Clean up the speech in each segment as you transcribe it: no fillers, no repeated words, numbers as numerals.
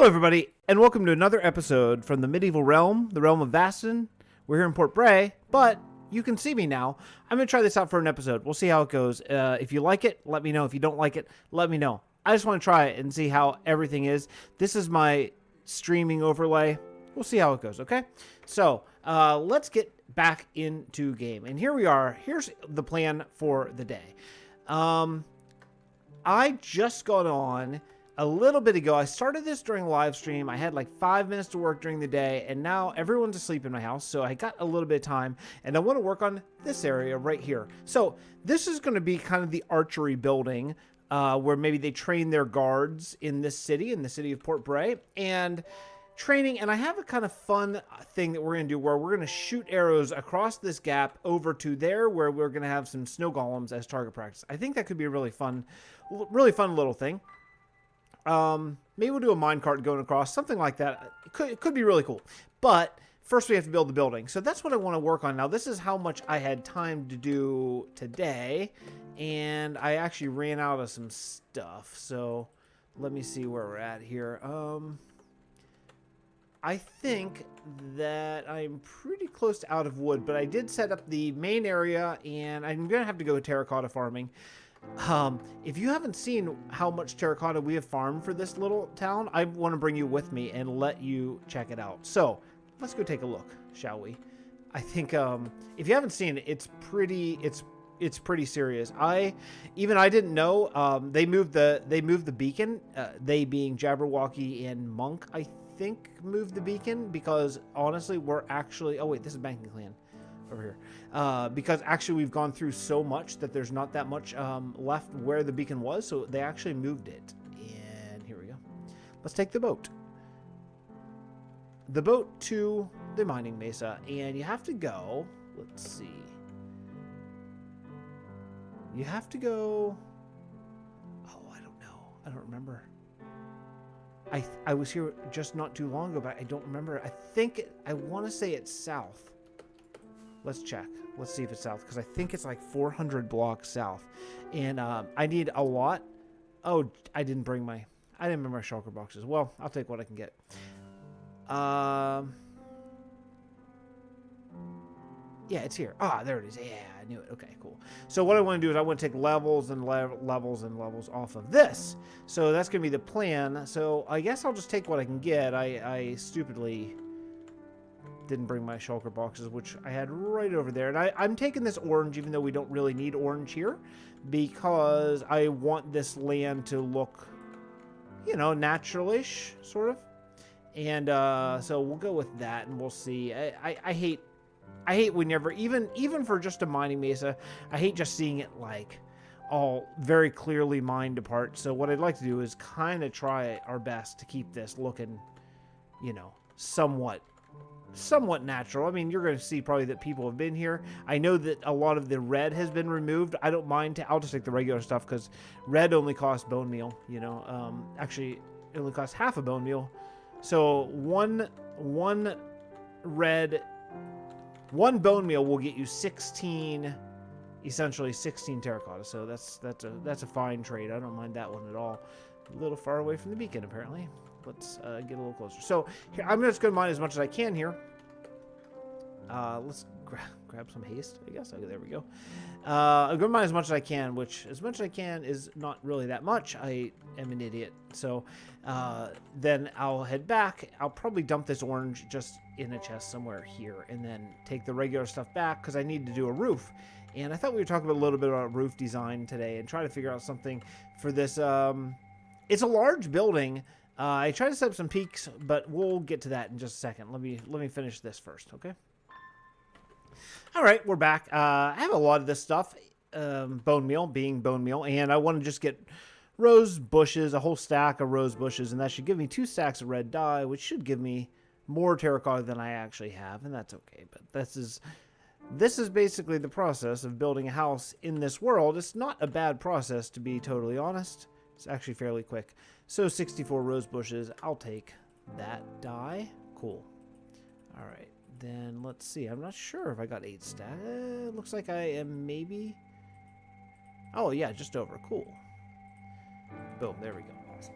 Hello, everybody, and welcome to another episode from the medieval realm, the realm of Vasten. We're here in Port Bray, but you can see me now. I'm going to try this out for an episode. We'll see how it goes. If you like it, let me know. If you don't like it, let me know. I just want to try it and see how everything is. This is my streaming overlay. We'll see how it goes, okay? So, let's get back into game. And here we are. Here's the plan for the day. I just got on a little bit ago. I started this during live stream. I had like 5 minutes to work during the day, and now everyone's asleep in my house, so I got a little bit of time, and I want to work on this area right here. So this is going to be kind of the archery building, where maybe they train their guards in this city, in the city of Port Bray, and training. And I have a kind of fun thing that we're going to do where we're going to shoot arrows across this gap over to there, where we're going to have some snow golems as target practice. I think that could be a really fun little thing. Maybe we'll do a minecart going across, something like that. It could be really cool. But first we have to build the building. So that's what I want to work on now. This is how much I had time to do today, and I actually ran out of some stuff. So let me see where we're at here. I think that I'm pretty close to out of wood, but I did set up the main area, and I'm going to have to go terracotta farming. If you haven't seen how much terracotta we have farmed for this little town, I want to bring you with me and let you check it out. So let's go take a look, shall we? I think, if you haven't seen it, it's pretty serious. I didn't know, they moved the beacon, they being Jabberwocky and Monk, I think moved the beacon, because honestly, we're actually, oh wait, this is Banking Clan over here, because actually we've gone through so much that there's not that much left where the beacon was, so they actually moved it. And here we go. Let's take the boat to the mining mesa, and you have to go, let's see, you have to go, oh, I don't know, I don't remember. I was here just not too long ago, but I don't remember. I want to say it's south. Let's check. Let's see if it's south, because I think it's like 400 blocks south. And I need a lot. Oh, I didn't bring my shulker boxes. Well, I'll take what I can get. Yeah, it's here. Ah, there it is. Yeah, I knew it. Okay, cool. So what I want to do is I want to take levels and levels and levels off of this. So that's going to be the plan. So I guess I'll just take what I can get. I stupidly didn't bring my shulker boxes, which I had right over there. And I'm taking this orange, even though we don't really need orange here, because I want this land to look, you know, natural-ish, sort of. And so we'll go with that, and we'll see. I hate whenever, even for just a mining mesa, I hate just seeing it like all very clearly mined apart. So what I'd like to do is kind of try our best to keep this looking, you know, somewhat natural. I mean, you're going to see probably that people have been here. I know that a lot of the red has been removed. I don't mind. I'll just take the regular stuff, because red only costs bone meal, you know. Actually, it only costs half a bone meal. So one bone meal will get you 16, essentially 16 terracotta. So that's a fine trade. I don't mind that one at all. A little far away from the beacon, apparently. Let's get a little closer. So here, I'm just going to mine as much as I can here. Let's grab some haste, I guess. Okay, there we go. I'm going to mine as much as I can, which as much as I can is not really that much. I am an idiot. So then I'll head back. I'll probably dump this orange just in a chest somewhere here, and then take the regular stuff back, because I need to do a roof. And I thought we would talk a little bit about roof design today and try to figure out something for this. It's a large building. I tried to set up some peaks, but we'll get to that in just a second. Let me finish this first, okay? All right, we're back. I have a lot of this stuff, bone meal being bone meal, and I want to just get rose bushes, a whole stack of rose bushes, and that should give me 2 stacks of red dye, which should give me more terracotta than I actually have, and that's okay. But this is basically the process of building a house in this world. It's not a bad process, to be totally honest. It's actually fairly quick. So 64 rose bushes. I'll take that dye. Cool. All right. Then let's see. I'm not sure if I got 8 stacks. Looks like I am maybe. Oh, yeah, just over. Cool. Boom. There we go. Awesome.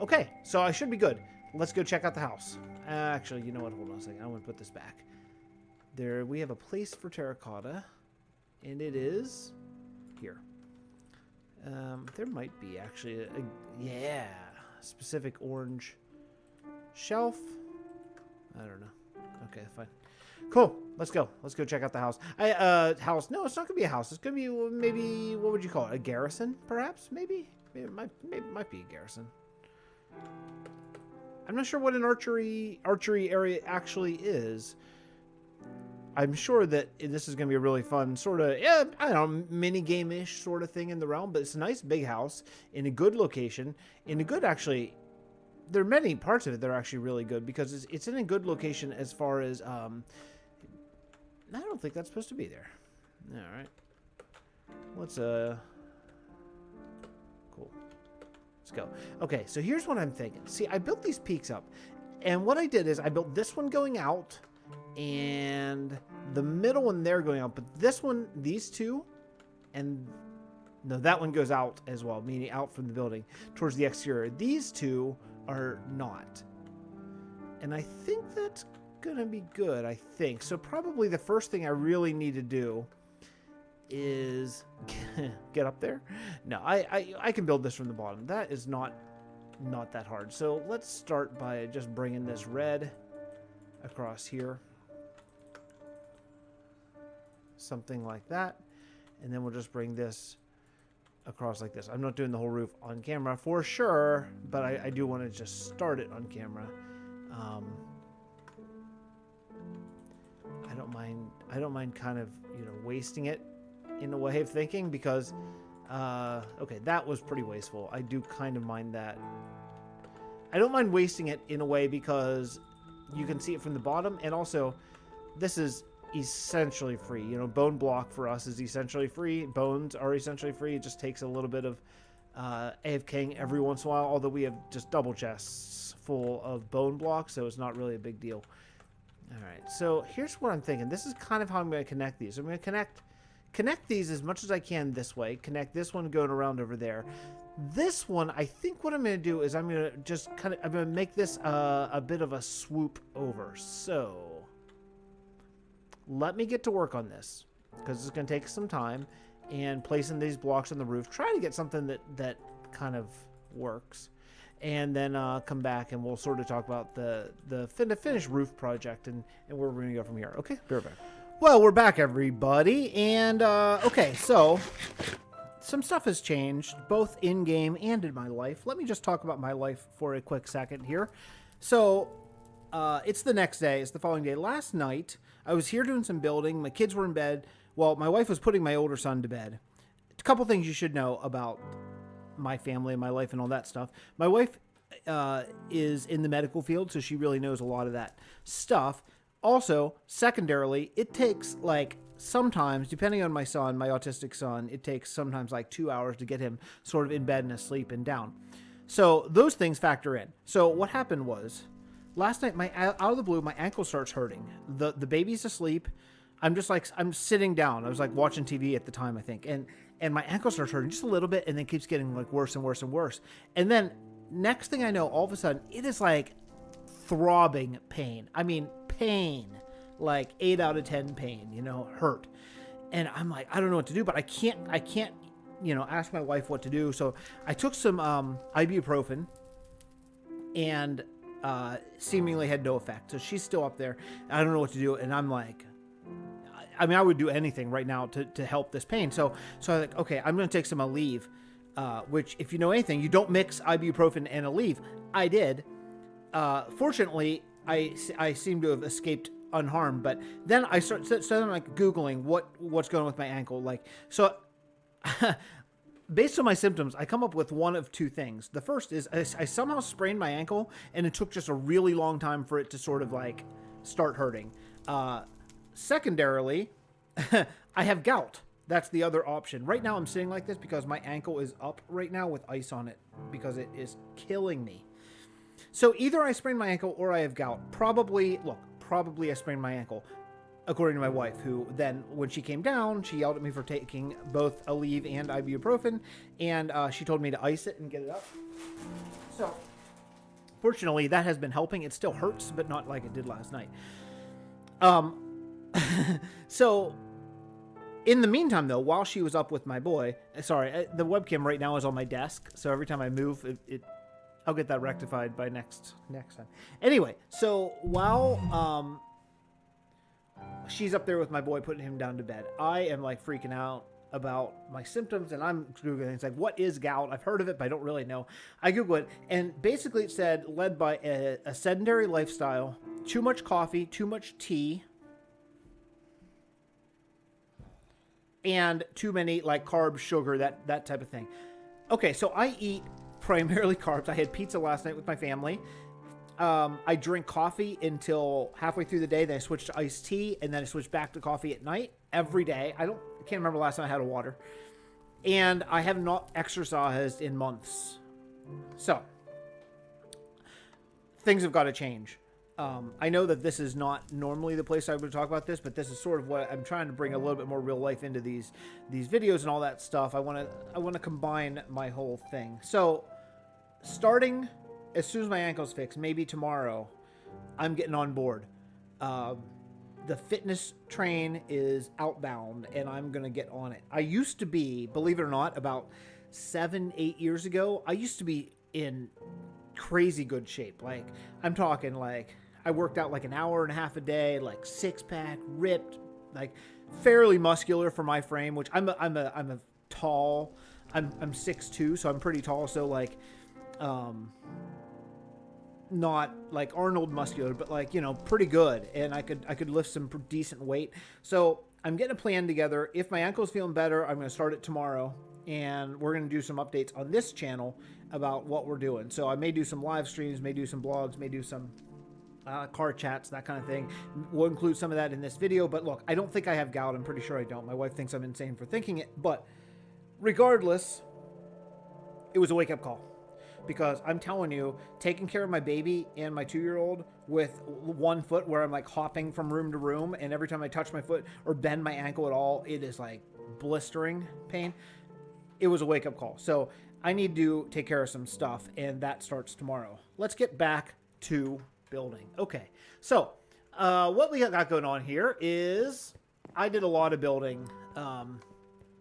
Okay. So I should be good. let's go check out the house. Actually, you know what? Hold on a second. I want to put this back. There, we have a place for terracotta, and it is here. There might be actually a specific orange shelf. I don't know. Okay, fine. Cool. Let's go. Let's go check out the house. House. No, it's not gonna be a house. It's gonna be maybe, what would you call it? A garrison, perhaps? Maybe it might be a garrison. I'm not sure what an archery area actually is. I'm sure that this is going to be a really fun sort of, I don't know, mini game-ish sort of thing in the realm, but it's a nice big house in a good location, in a good, actually, there are many parts of it that are actually really good because it's in a good location as far as, I don't think that's supposed to be there. All right. Let's, cool. Let's go. Okay, so here's what I'm thinking. See, I built these peaks up, and what I did is I built this one going out, and the middle one there going out, but this one, these two, and no, that one goes out as well, meaning out from the building towards the exterior. These two are not, and I think that's gonna be good. I think so. Probably the first thing I really need to do is get up there. No, I can build this from the bottom. That is not that hard. So let's start by just bringing this red across here. Something like that, and then we'll just bring this across like this. I'm not doing the whole roof on camera for sure, but I do want to just start it on camera. I don't mind kind of, you know, wasting it in a way of thinking because okay, that was pretty wasteful. I do kind of mind that. I don't mind wasting it in a way because you can see it from the bottom, and also this is essentially free. You know, bone block for us is essentially free. Bones are essentially free. It just takes a little bit of AFKing every once in a while, although we have just double chests full of bone blocks, so it's not really a big deal. All right, so here's what I'm thinking. This is kind of how I'm going to connect these. I'm going to connect these as much as I can this way. Connect this one going around over there. This one, I think what I'm going to do is I'm going to just I'm going to make this a bit of a swoop over. So let me get to work on this because it's going to take some time, and placing these blocks on the roof, try to get something that kind of works, and then come back and we'll sort of talk about the finished roof project and where we're going to go from here. Okay, be right back. Well, we're back, everybody, and okay, so some stuff has changed both in game and in my life. Let me just talk about my life for a quick second here. So it's the next day. It's the following day. Last night, I was here doing some building. My kids were in bed. Well, my wife was putting my older son to bed. A couple things you should know about my family and my life and all that stuff. My wife is in the medical field, so she really knows a lot of that stuff. Also, secondarily, it takes like sometimes, depending on my son, my autistic son, it takes sometimes like 2 hours to get him sort of in bed and asleep and down. So those things factor in. So what happened was, last night, out of the blue, my ankle starts hurting. The baby's asleep. I'm just like, I'm sitting down. I was like watching TV at the time, I think. And my ankle starts hurting just a little bit and then keeps getting like worse and worse and worse. And then next thing I know, all of a sudden, it is like throbbing pain. I mean, pain. Like 8 out of 10 pain, you know, hurt. And I'm like, I don't know what to do, but I can't, you know, ask my wife what to do. So I took some ibuprofen and seemingly had no effect. So she's still up there. I don't know what to do. And I'm like, I mean, I would do anything right now to help this pain. So I was like, okay, I'm going to take some Aleve, which if you know anything, you don't mix ibuprofen and Aleve. I did. Fortunately, I seem to have escaped unharmed, but then I so I'm like Googling what's going on with my ankle. Like, so based on my symptoms, I come up with one of two things. The first is I somehow sprained my ankle and it took just a really long time for it to sort of like start hurting. Secondarily, I have gout. That's the other option. Right now I'm sitting like this because my ankle is up right now with ice on it because it is killing me. So either I sprained my ankle or I have gout. Probably I sprained my ankle, according to my wife, who then, when she came down, she yelled at me for taking both Aleve and ibuprofen, and she told me to ice it and get it up. So Fortunately, that has been helping. It still hurts, but not like it did last night. So in the meantime, though, while she was up with my boy, sorry, the webcam right now is on my desk. So every time I move, I'll get that rectified by next time. Anyway, so while she's up there with my boy, putting him down to bed, I am like freaking out about my symptoms, and I'm googling things like, what is gout? I've heard of it, but I don't really know. I googled it, and basically it said led by a sedentary lifestyle, too much coffee, too much tea, and too many like carbs, sugar, that type of thing. Okay, so I eat primarily carbs. I had pizza last night with my family. I drink coffee until halfway through the day. Then I switched to iced tea, and then I switched back to coffee at night every day. I can't remember last time I had a water. And I have not exercised in months. So things have got to change. I know that this is not normally the place I would talk about this, but this is sort of what I'm trying to bring a little bit more real life into these videos and all that stuff. I want to combine my whole thing. So starting as soon as my ankle's fixed, maybe tomorrow, I'm getting on board. The fitness train is outbound, and I'm going to get on it. I used to be, believe it or not, about 7-8 years ago, I used to be in crazy good shape. Like, I'm talking like I worked out like an hour and a half a day, like six-pack, ripped, like fairly muscular for my frame, which I'm a tall. I'm 6'2", so I'm pretty tall. So like, not like Arnold muscular, but like, you know, pretty good. And I could lift some decent weight. So I'm getting a plan together. If my ankle's feeling better, I'm going to start it tomorrow. And we're going to do some updates on this channel about what we're doing. So I may do some live streams, may do some blogs, may do some car chats, that kind of thing. We'll include some of that in this video. But look, I don't think I have gout. I'm pretty sure I don't. My wife thinks I'm insane for thinking it. But regardless, it was a wake-up call. Because I'm telling you, taking care of my baby and my 2-year-old with one foot, where I'm like hopping from room to room, and every time I touch my foot or bend my ankle at all, it is like blistering pain. It was a wake-up call. So I need to take care of some stuff, and that starts tomorrow. Let's get back to building. Okay, so what we got going on here is I did a lot of building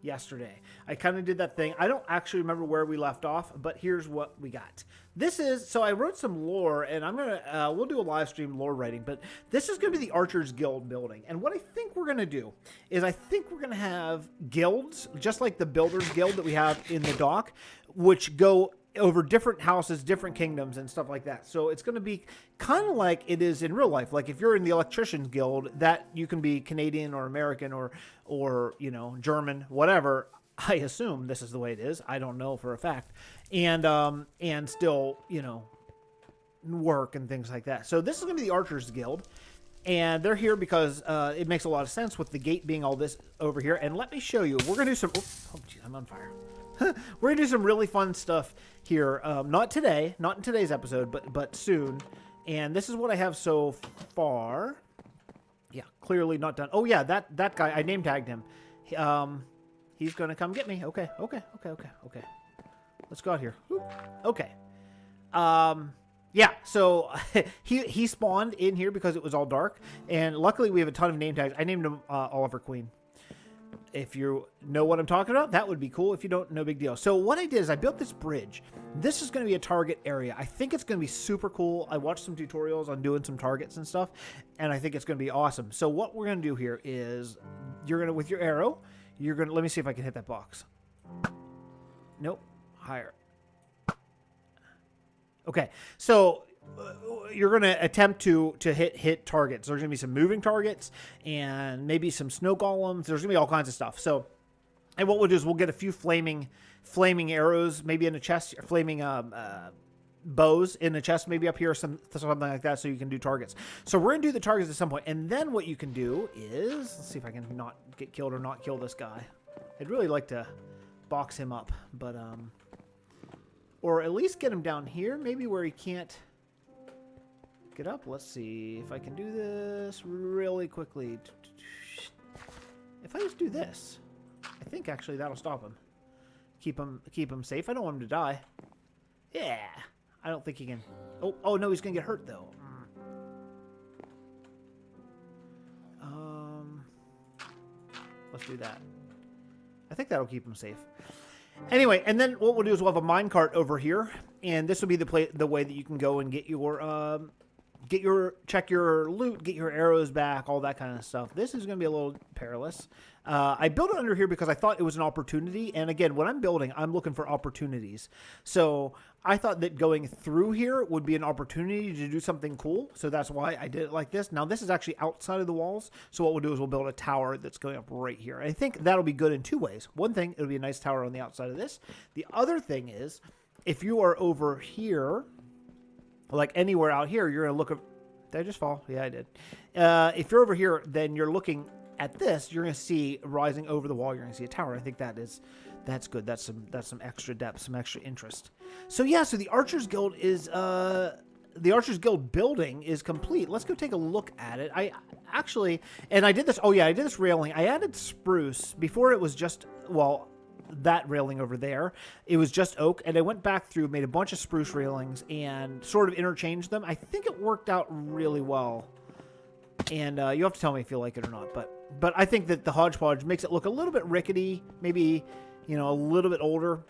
yesterday. I kind of did that thing. I don't actually remember where we left off, but here's what we got. This is, so I wrote some lore, and I'm going to, we'll do a live stream lore writing, but this is going to be the Archers Guild building. And what I think we're going to do is I think we're going to have guilds, just like the Builders Guild that we have in the dock, which go over different houses, different kingdoms, and stuff like that. So it's going to be kind of like it is in real life. Like if you're in the Electricians Guild, that you can be Canadian or American or you know, German, whatever. I assume this is the way it is. I don't know for a fact. And still, you know, work and things like that. So this is going to be the Archers Guild. And they're here because it makes a lot of sense with the gate being all this over here. And let me show you. We're going to do some... Oh, geez, I'm on fire. We're going to do some really fun stuff here. Not today. Not in today's episode, but soon. And this is what I have so far. Yeah, clearly not done. Oh, yeah, that guy. I name tagged him. He's going to come get me. Okay. Let's go out here. Okay. Yeah, so he spawned in here because it was all dark, and luckily we have a ton of name tags. I named him Oliver Queen. If you know what I'm talking about, that would be cool. If you don't, no big deal. So what I did is I built this bridge. This is going to be a target area. I think it's going to be super cool. I watched some tutorials on doing some targets and stuff, and I think it's going to be awesome. So what we're going to do here is you're going to, with your arrow, you're going to, let me see if I can hit that box. Nope, higher. Okay, so you're going to attempt to hit targets. There's going to be some moving targets and maybe some snow golems. There's going to be all kinds of stuff. So, and what we'll do is we'll get a few flaming arrows, maybe in a chest, flaming bows in a chest, maybe up here, something like that, so you can do targets. So we're going to do the targets at some point, and then what you can do is, let's see if I can not get killed or not kill this guy. I'd really like to box him up, but or at least get him down here, maybe where he can't get up. Let's see if I can do this really quickly. If I just do this, I think actually that'll stop him. Keep him safe. I don't want him to die. Yeah. I don't think he can. Oh no, he's gonna get hurt though. Let's do that. I think that'll keep him safe. Anyway, and then what we'll do is we'll have a minecart over here, and this will be the way that you can go and get your check your loot, get your arrows back, all that kind of stuff. This is going to be a little perilous. I built it under here because I thought it was an opportunity. And again, when I'm building, I'm looking for opportunities. So I thought that going through here would be an opportunity to do something cool. So that's why I did it like this. Now this is actually outside of the walls. So what we'll do is we'll build a tower that's going up right here. I think that'll be good in two ways. One thing, it'll be a nice tower on the outside of this. The other thing is, if you are over here, like anywhere out here, you're going to look at... Did I just fall? Yeah, I did. If you're over here, then you're looking at this. You're going to see rising over the wall. You're going to see a tower. I think that's good. That's some extra depth, some extra interest. So yeah, so the Archers Guild is the Archers Guild building is complete. Let's go take a look at it. I actually, and I did this. Oh yeah, I did this railing. I added spruce before. It was just, well, that railing over there, it was just oak, and I went back through, made a bunch of spruce railings and sort of interchanged them. I think it worked out really well, and you have to tell me if you like it or not, but I think that the hodgepodge makes it look a little bit rickety, maybe, you know, a little bit older.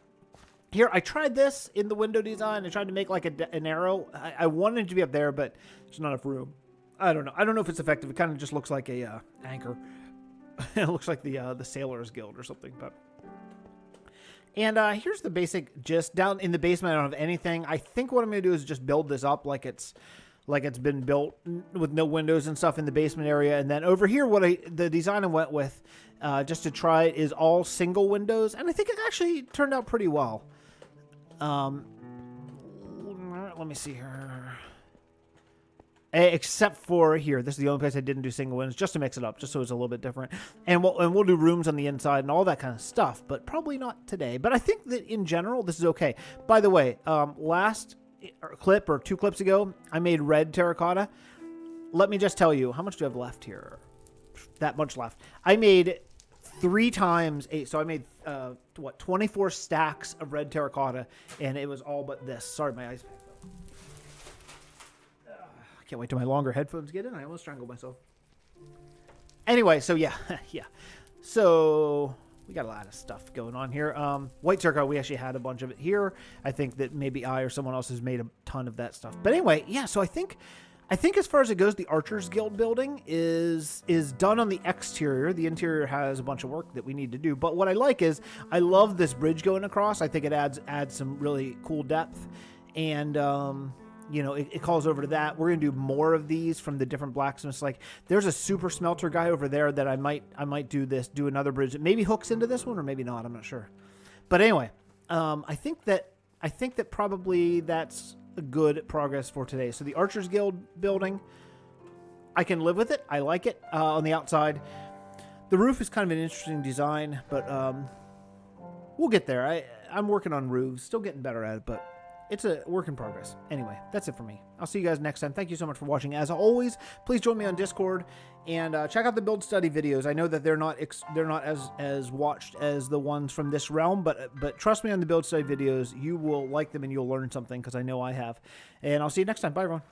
Here, I tried this in the window design. I tried to make like an arrow. I wanted it to be up there, but there's not enough room. I don't know if it's effective. It kind of just looks like a anchor. It looks like the Sailors Guild or something, but... And here's the basic gist. Down in the basement, I don't have anything. I think what I'm going to do is just build this up like it's been built with no windows and stuff in the basement area. And then over here, the design I went with, just to try it, is all single windows. And I think it actually turned out pretty well. Let me see here. Except for here. This is the only place I didn't do single windows, just to mix it up, just so it's a little bit different. And we'll do rooms on the inside and all that kind of stuff, but probably not today. But I think that in general, this is okay. By the way, last clip or 2 clips ago, I made red terracotta. Let me just tell you, how much do I have left here? That much left. I made 3 times 8, so I made 24 stacks of red terracotta, and it was all but this. Sorry, my eyes. Can't wait till my longer headphones get in. I almost strangled myself. Anyway, so yeah, yeah. So we got a lot of stuff going on here. White terracotta, we actually had a bunch of it here. I think that maybe I or someone else has made a ton of that stuff. But anyway, yeah. So I think as far as it goes, the Archers Guild building is done on the exterior. The interior has a bunch of work that we need to do. But what I like is I love this bridge going across. I think it adds some really cool depth, and you know, it calls over to that. We're going to do more of these from the different blacksmiths. Like, there's a super smelter guy over there that I might do another bridge that maybe hooks into this one, or maybe not. I'm not sure. But anyway, I think that probably that's a good progress for today. So the Archers Guild building, I can live with it. I like it. On the outside, the roof is kind of an interesting design, but we'll get there. I'm working on roofs, still getting better at it, but it's a work in progress. Anyway, that's it for me. I'll see you guys next time. Thank you so much for watching. As always, please join me on Discord and check out the build study videos. I know that they're not as watched as the ones from this realm, but trust me on the build study videos. You will like them and you'll learn something, because I know I have. And I'll see you next time. Bye, everyone.